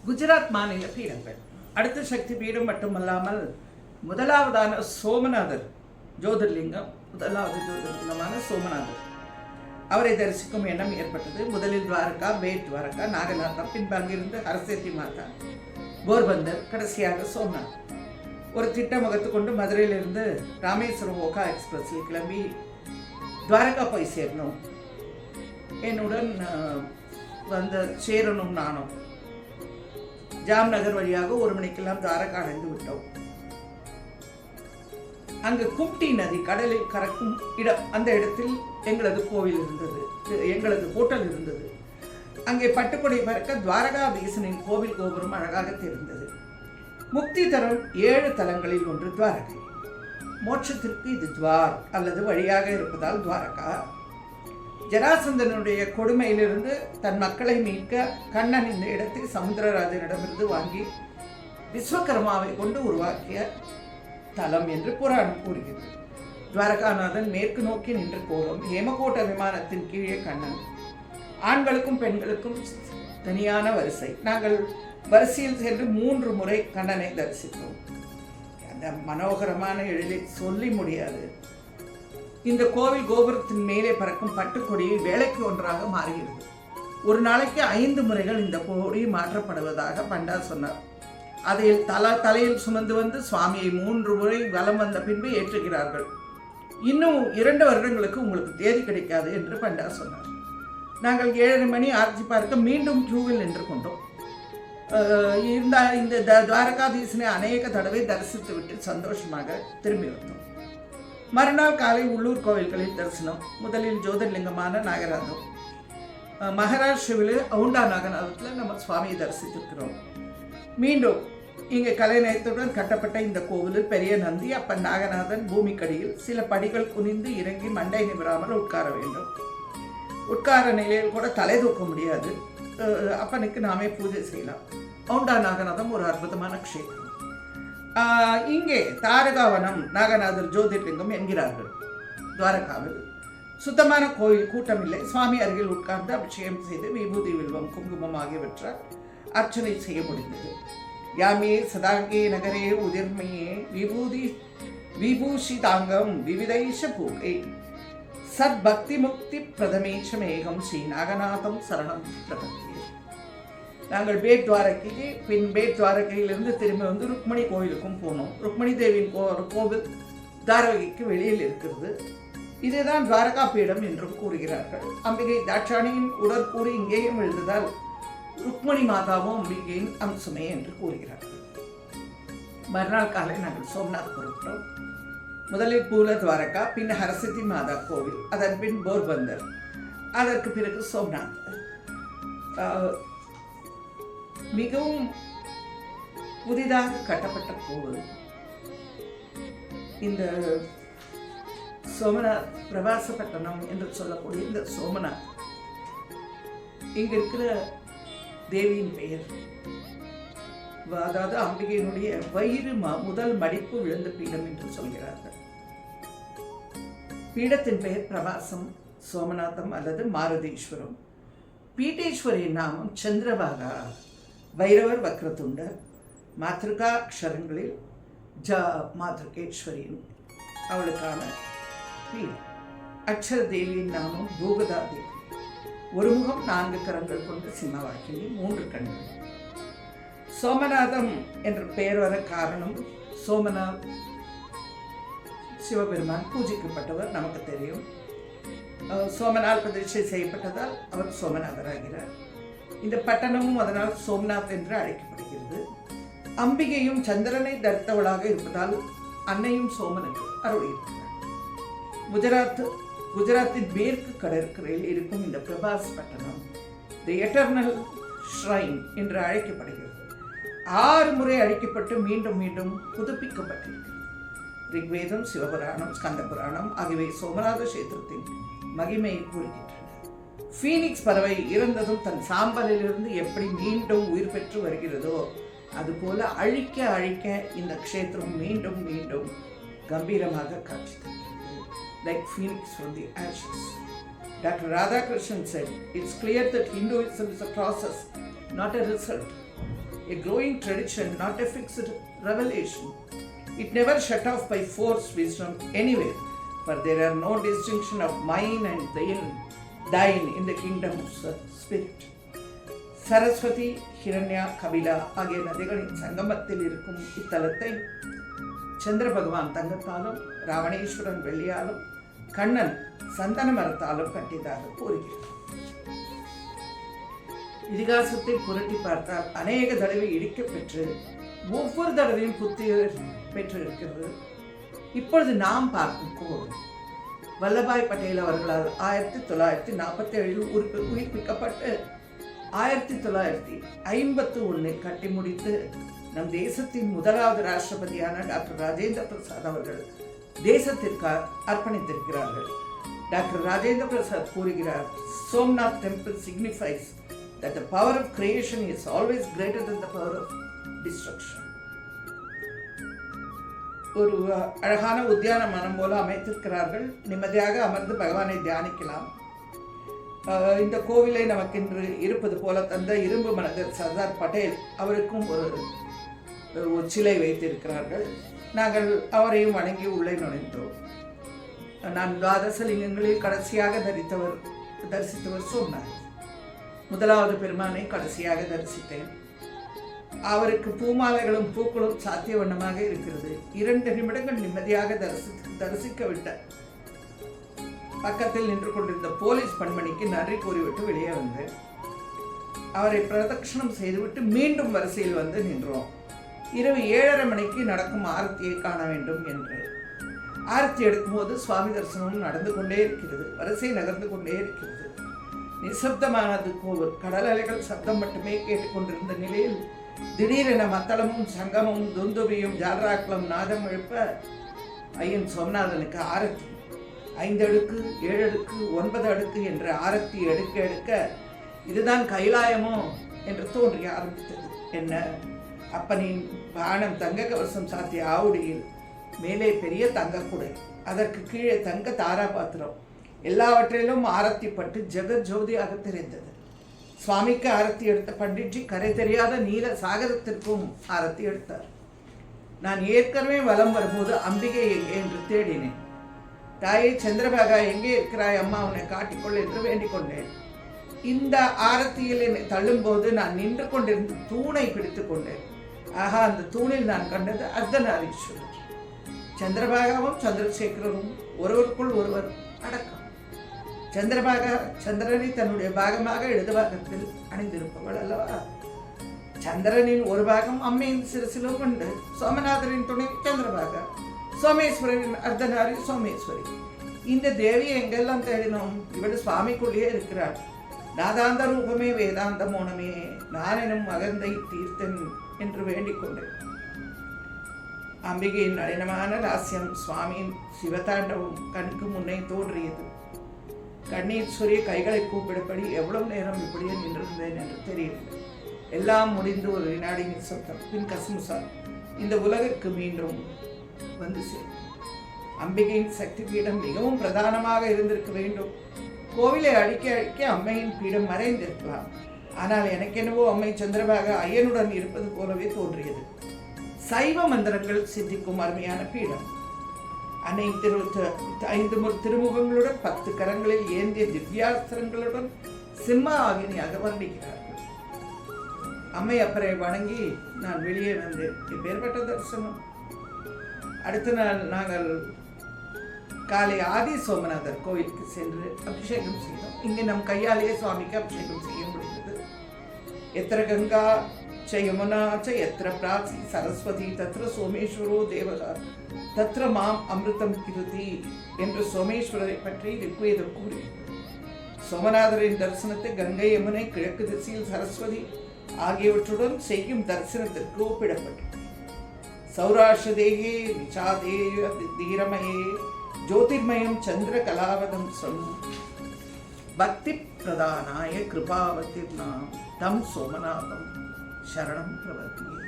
குஜராத் மாநில பீடங்கள். அடுத்த சக்தி பீடம் மட்டுமல்லாமல் முதலாவதான சோமநாதர் ஜோதிர்லிங்கம், முதலாவது ஜோதிர்லிங்கமான சோமநாதர், அவரை தரிசிக்கும் எண்ணம் ஏற்பட்டது. முதலில் துவாரகா, பேட் துவாரகா, நாகநாதம், பின்பு அங்கிருந்து ஹரசேத்தி மாதா, போர்பந்தர், கடைசியாக சோம்நாத். ஒரு திட்டம் வகுத்து கொண்டு மதுரையிலிருந்து ராமேஸ்வரம் ஓகா எக்ஸ்பிரஸில் கிளம்பி துவாரகா போய் சேரணும். என்னுடன் சேரணும். நானும் ஜாம்நகர் வழியாக 1 மணிக்கெல்லாம் துவாரகா அடைந்து விட்டோம். அங்கு கும்டி நதி கடலில் கறக்கும் இடம், அந்த இடத்தில் எங்களது கோவில் இருந்தது, எங்களது ஹோட்டல் இருந்தது. அங்கே பட்டுக்கொடை பறக்க துவாரகாதீசனின் கோவில் கோபுரம் அழகாக தெரிந்தது. முக்தி தரும் 7 தலங்களில் ஒன்று துவாரகை. மோட்சத்திற்கு இது துவார் அல்லது வழியாக இருப்பதால் துவாரகா. ஜராசந்தனுடைய கொடுமையிலிருந்து தன் மக்களை மீட்க கண்ணன் இந்த இடத்தை சமுத்திரராஜனிடமிருந்து வாங்கி விஸ்வகர்மாவை கொண்டு உருவாக்கிய தலம் என்று புராணம் கூறுகிறது. துவாரகாநாதன் மேற்கு நோக்கி நின்று கோலம், ஹேமகோட்ட விமானத்தின் கீழே கண்ணன். ஆண்களுக்கும் பெண்களுக்கும் தனியான வரிசை. நாங்கள் வரிசையில் சென்று 3 முறை கண்ணனை தரிசித்தோம். அந்த மனோகரமான எழிலை சொல்லி முடியாது. இந்த கோவில் கோபுரத்தின் மேலே பறக்கும் பட்டுக்கொடியை வேலைக்கு ஒன்றாக மாறுகிறது. ஒரு நாளைக்கு 5 முறைகள் இந்த கொடி மாற்றப்படுவதாக பண்டா சொன்னார். அதை தலையில் சுமந்து வந்து சுவாமியை 3 முறை வலம் வந்த பின்பு ஏற்றுகிறார்கள். இன்னும் 2 வருடங்களுக்கு உங்களுக்கு தேதி கிடைக்காது என்று பண்டா சொன்னார். நாங்கள் 7:30 மணி ஆர்த்தி பார்க்க மீண்டும் கியூவில் நின்று கொண்டோம். இந்த துவாரகாதீசனை அநேக தடவை தரிசித்து விட்டு சந்தோஷமாக திரும்பி வந்தோம். மறுநாள் காலை உள்ளூர் கோவில்களில் தரிசனம். முதலில் ஜோதிர்லிங்கமான நாகநாதம், மகாராஷ்டிராவில் அவுண்டா நாகநாதத்தில் நம்ம சுவாமியை தரிசித்திருக்கிறோம். மீண்டும் இங்கே கலைநயத்துடன் கட்டப்பட்ட இந்த கோவிலில் பெரிய நந்தி, அப்பன் நாகநாதன் பூமிக்கடியில் சில படிகள் குனிந்து இறங்கி மண்டை நிமிராமல் உட்கார வேண்டும். உட்கார நிலையில் கூட தலை தூக்க முடியாது. அப்பனுக்கு நாமே பூஜை செய்யலாம். அவுண்டா நாகநாதம் ஒரு அற்புதமான க்ஷேத்திரம். இங்கே தாரகாவனம் நாகநாதர் ஜோதிர்லிங்கம் என்கிறார்கள். துவாரகாவில் சுத்தமான கோயில், கூட்டம் இல்லை. சுவாமி அருகில் உட்கார்ந்து அபிஷேகம் செய்து விபூதி, வில்வம், குங்குமம் ஆகியவற்றால் அர்ச்சனை செய்ய முடிந்தது. யாமே சதாங்கே நகரே உதிர்மையே விபூஷிதாங்கம் விவிதைஷ பூகை சத்பக்தி முக்தி பிரதமேஷமேகம் ஸ்ரீ நாகநாதம் சரணம் பிரபத்தியே. நாங்கள் பேட் துவாரகைக்கு பின் பேட் துவாரகையிலிருந்து திரும்பி வந்து ருக்மணி கோவிலுக்கும் போனோம். ருக்மணி தேவியின் கோவில் துவாரகைக்கு வெளியில் இருக்கிறது. இதுதான் துவாரகா பீடம் என்றும் கூறுகிறார்கள். அம்பிகை தாட்சாணியின் உடற்கூறு இங்கேயும் எழுந்ததால் ருக்மணி மாதாவும் அம்பிகையின் அம்சமே என்று கூறுகிறார்கள். மறுநாள் காலை நாங்கள் சோம்நாத் புறப்பட்டோம். முதலில் பூல துவாரகா, பின் ஹரசித்தி மாதா கோவில், அதன் பின் போர்பந்தர், அதற்கு பிறகு சோம்நாத். மிகவும் புதிதாக கட்டப்பட்ட கோவில் இந்த சோமநாத். பிரவாசப்பட்டணம் என்று சொல்லக்கூடிய இந்த சோமநாத், இங்க இருக்கிற தேவியின் பெயர், அதாவது அம்பிகையினுடைய வயிறு முதல் மடிப்பு விழுந்த பீடம் என்று சொல்கிறார்கள். பீடத்தின் பெயர் பிரவாசம் சோமநாதம் அல்லது மாருதீஸ்வரம். பீட்டேஸ்வரியின் நாமம் சந்திரபாகா. பைரவர் வக்ரதுண்டர். மாத்ருகா அக்ஷரங்களில் ஜ மாத்ருகேஸ்வரியின் அவளுக்கான பீடம். அக்ஷர தேவியின் நாமம் பூகதா தேவி. ஒரு முகம், 4 கரங்கள் கொண்ட சிம்மவாக்கினி, 3 கண்கள். சோமநாதம் என்ற பெயர் வர காரணம், சோமநாத் சிவபெருமான் பூஜிக்கப்பட்டவர் நமக்கு தெரியும். சோமநாத் பிரதிஷ்டை செய்யப்பட்டதால் அவர் சோமநாதராகிறார். இந்த பட்டணமும் அதனால் சோம்நாத் என்று அழைக்கப்படுகிறது. அம்பிகையும் சந்திரனை தரித்தவளாக இருப்பதால் அன்னையும் சோமனுக்கு அருளியிருக்கிறார். குஜராத்தின் மேற்கு கடற்கரையில் இருக்கும் இந்த பிரபாஸ் பட்டணம் தி எட்டர்னல் ஷ்ரைன் என்று அழைக்கப்படுகிறது. 6 முறை அழிக்கப்பட்டு மீண்டும் மீண்டும் புதுப்பிக்கப்பட்டிருக்கிறது. ரிக்வேதம், சிவபுராணம், ஸ்கந்த புராணம் ஆகியவை சோமநாத கஷேத்திரத்தின் மகிமையை கூறுகின்றன. ஃபீனிக்ஸ் பறவை இறந்ததும் தன் சாம்பலிலிருந்து எப்படி மீண்டும் உயிர் பெற்று வருகிறதோ அதுபோல அழிக்க அழிக்க இந்த க்ஷேத்திரம் மீண்டும் மீண்டும் கம்பீரமாக காட்சி தருகிறது. Like phoenix from the ashes. Dr. Radhakrishnan said, it's clear that Hinduism is a process, not a result. a growing tradition, not a fixed revelation. It never shut off by force wisdom anywhere, for there are no distinction of mine and thine in the kingdom of spirit. Saraswati, ஹிரண்யா, Kapila ஆகிய நதிகளின் சங்கமத்தில் இருக்கும் இத்தலத்தை சந்திர பகவான் தங்கத்தாலும், ராவணேஸ்வரன் வெள்ளியாலும், கண்ணன் சந்தன மரத்தாலும் கட்டியதாக கூறுகிறார். இதிகாசத்தை புரட்டி பார்த்தால் அநேக தடவை இடிக்கப்பெற்று ஒவ்வொரு தடவையும் புத்தி பெற்று இருக்கிறது. இப்பொழுது நாம் பார்க்கும் கோவில் வல்லபாய் பட்டேல் அவர்களால் 1947 உயிர்ப்பிக்கப்பட்டு 1951 கட்டி முடித்து நம் தேசத்தின் முதலாவது ராஷ்டிரபதியான டாக்டர் ராஜேந்திர பிரசாத் அவர்கள் தேசத்திற்கு அர்ப்பணித்திருக்கிறார்கள். டாக்டர் ராஜேந்திர பிரசாத் கூறுகிறார், Somnath temple signifies that the power of creation is always greater than the power of destruction. ஒரு அழகான உத்தியான மனம் போல அமைத்திருக்கிறார்கள். நிம்மதியாக அமர்ந்து பகவானை தியானிக்கலாம். இந்த கோவிலை நமக்கு இன்று இருப்பது போல தந்த இரும்பு மனிதர் சர்தார் பட்டேல் அவருக்கும் ஒரு சிலை வைத்திருக்கிறார்கள். நாங்கள் அவரையும் வணங்கி உள்ளே நுழைந்தோம். நான் துவாதசலிங்கங்களில் கடைசியாக தரிசித்தவர் சோம்நாத். முதலாவது பெருமானை கடைசியாக தரிசித்தேன். அவருக்கு பூமாலைகளும் பூக்களும் சாத்திய வண்ணமாக இருக்கிறது. 2 நிமிடங்கள் நிம்மதியாக தரிசிக்க விட்ட பக்கத்தில் நின்று கொண்டிருந்த போலீஸ் பண்மணிக்கு நன்றி கூறிவிட்டு வெளியே வந்தேன். அவரை பிரதட்சணம் செய்துவிட்டு மீண்டும் வரிசையில் வந்து நின்றோம். இரவு 7:30 மணிக்கு நடக்கும் ஆரத்தியை காண வேண்டும் என்று. ஆரத்தி எடுக்கும்போது சுவாமி தரிசனமும் நடந்து கொண்டே இருக்கிறது. வரிசை நகர்ந்து கொண்டே இருக்கிறது. நிசப்தமானது கோவில். கடல் அலைகள் சப்தம் மட்டுமே கேட்டுக்கொண்டிருந்த நிலையில் திடீரென மத்தளமும் சங்கமும் துந்துபியும் ஜால்ராக்களும் நாதம் எழுப்ப ஐயன் சோமநாதனுக்கு ஆரத்தி 5 அடுக்கு 7 அடுக்கு 9 அடுக்கு என்ற ஆரத்தி எடுக்க எடுக்க இதுதான் கைலாயமோ என்று தோன்றிய ஆரம்பித்தது. என்ன, அப்பனின் பானம் தங்க கவசம் சாத்திய ஆவுடியில் மேலே பெரிய தங்க குடை, அதற்கு கீழே தங்க தாரா பாத்திரம், எல்லாவற்றிலும் ஆரத்தி பட்டு ஜெகத் ஜோதியாக தெரிந்தது. சுவாமிக்கு ஆரத்தி எடுத்த பண்டிட்ஜி கரை தெரியாத நீல சாகரத்திற்கும் ஆரத்தி எடுத்தார். நான் ஏற்கனவே வலம் வரும்போது அம்பிகை எங்கே என்று தேடினேன். தாயே சந்திரபாகா எங்கே இருக்கிறாய் அம்மா, அவனை காட்டிக்கொள் என்று வேண்டிக் கொண்டேன். இந்த ஆரத்தியில் என்னை தள்ளும்போது நான் நின்று கொண்டிருந்த தூணை பிடித்து கொண்டேன். ஆகா, அந்த தூணில் நான் கண்டது அர்த்தநாரீஸ்வரர். சந்திரபாகாவும் சந்திரசேகரரும் ஒருவருக்குள் ஒருவர் அடக்கம். சந்திரபாகா சந்திரனை தன்னுடைய பாகமாக இடது பாகத்தில் அணிந்திருப்பவள் அல்லவா. சந்திரனின் ஒரு பாகம் அம்மையின் சிறுசிலும் உண்டு. சோமநாதரின் துணை சந்திரபாகா, சோமேஸ்வரின் அர்த்தநாரி சோமேஸ்வரி. இந்த தேவியை எங்கெல்லாம் தேடினோம். இவள் சுவாமிக்குள்ளேயே இருக்கிறாள். நாதாந்த ரூபமே வேதாந்த மோனமே, நான் எனும் மகந்தை தீர்த்தன் என்று வேண்டிக் கொண்டேன். அம்பிகையின் நளினமான ராசியம் சுவாமியின் சிவதாண்டவம் கண்ணுக்கு முன்னே தோன்றியது. கண்ணீர் சொரிய கைகளை கூப்பிடப்படி எவ்வளவு நேரம் இப்படியே நின்றிருந்தேன் என்று தெரியவில்லை. எல்லாம் முடிந்து ஒரு வினாடி நிசப்தம். பின் கசுமுசா இந்த உலகிற்கு மீண்டும் வந்து சேரும். அம்பிகையின் சக்தி பீடம் மிகவும் பிரதானமாக இருந்திருக்க வேண்டும். கோவிலை அடிக்க அடிக்க அம்மையின் பீடம் மறைந்திருக்கலாம். ஆனால் எனக்கெனவோ அம்மை சந்திரபாக ஐயனுடன் இருப்பது போலவே தோன்றியது. சைவ மந்திரங்கள் சித்திக்கும் அருமையான பீடம். அன்னை 5 திருமுகங்களுடன் 10 கரங்களில் ஏந்திய திவ்யாஸ்திரங்களுடன் சிம்ம ஆகினியாக வர்ணிக்கிறார்கள். அம்மை அப்பரை வணங்கி நான் வெளியே வந்தேன். எப்பேற்பட்ட தரிசனம்! அடுத்த நாள் நாங்கள் காலை ஆதி சோமநாதர் கோவிலுக்கு சென்று அபிஷேகம் செய்தோம். இங்கு நம் கையாலேயே சுவாமிக்கு அபிஷேகம் செய்ய முடிந்தது. எத்திர கங்கா ச யமுனா ச எத்திர பிராச்சி சரஸ்வதி தத்ர சோமேஸ்வரோ தேவகா தத்ர மாம் அமிர்தம் கிருதி என்று சோமேஸ்வரரை பற்றி ரிக்வேதம் கூறி சோமநாதரின் தரிசனத்தை கங்கை யமுனை கிழக்கு திசையில் சரஸ்வதி ஆகியவற்றுடன் செய்யும் தரிசனத்திற்கு ஒப்பிடப்பட்டது. சௌராஷ்டிரதேயே விசாதேய தீரமயே ஜோதிர்மயம் சந்திர கலாவதம் பக்தி பிரதானாய கிருபாவதிர்நாம் தம் சோமநாதம் சரணம் பிரபத்தியே.